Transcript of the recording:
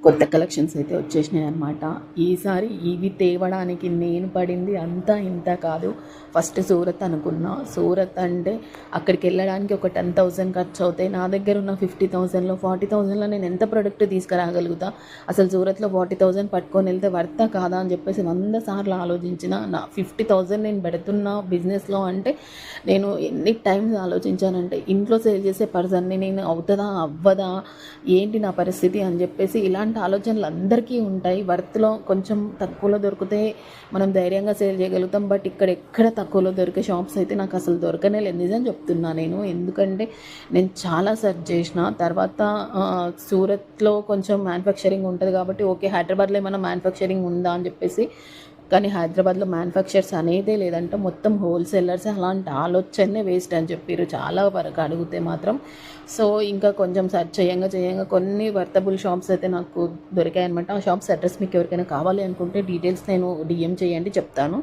కొత్త కలెక్షన్స్ అయితే వచ్చేసినాయి అనమాట. ఈసారి ఇవి తేవడానికి నేను పడింది అంతా ఇంత కాదు. ఫస్ట్ సూరత్ అనుకున్నా. సూరత్ అంటే అక్కడికి వెళ్ళడానికి ఒక 10,000 ఖర్చు అవుతాయి. నా దగ్గర ఉన్న 50,000లో 40,000లో నేను ఎంత ప్రోడక్ట్ తీసుకురాగలుగుతా, అసలు సూరత్లో 40,000 పట్టుకొని వెళ్తే వర్తా కాదా అని చెప్పేసి 100 సార్లు ఆలోచించిన. నా 50,000 నేను పెడుతున్న బిజినెస్లో అంటే నేను ఎన్ని టైమ్స్ ఆలోచించానంటే ఇంట్లో సేల్ చేసే పర్సన్ని నేను అవుతుందా అవ్వదా ఏంటి నా పరిస్థితి అని చెప్పేసి ఇలాంటి ఆలోచనలు అందరికీ ఉంటాయి. వర్త్లో కొంచెం తక్కువలో దొరికితే మనం ధైర్యంగా సేల్ చేయగలుగుతాం. బట్ ఇక్కడ ఎక్కడ తక్కువలో దొరికే షాప్స్ అయితే నాకు అసలు దొరకనే లేదు, నిజం చెప్తున్నా నేను. ఎందుకంటే నేను చాలా సెర్చ్ చేసిన తర్వాత సూరత్లో కొంచెం మ్యానుఫ్యాక్చరింగ్ ఉంటుంది కాబట్టి ఓకే, హైదరాబాద్లో ఏమైనా మ్యానుఫ్యాక్చరింగ్ ఉందా అని చెప్పేసి, కానీ హైదరాబాద్లో మ్యానుఫ్యాక్చర్స్ అనేదే లేదంటే మొత్తం హోల్సేలర్స్. అలాంటి ఆలోచనే వేస్ట్ అని చెప్పారు చాలా వరకు అడిగితే మాత్రం. సో ఇంకా కొంచెం సెర్చ్ చేయంగా కొన్ని వర్తబుల్ షాప్స్ అయితే నాకు దొరికాయి అనమాట. ఆ షాప్స్ అడ్రస్ మీకు ఎవరికైనా కావాలి అనుకుంటే డీటెయిల్స్ నేను డిఎం చేయండి, చెప్తాను.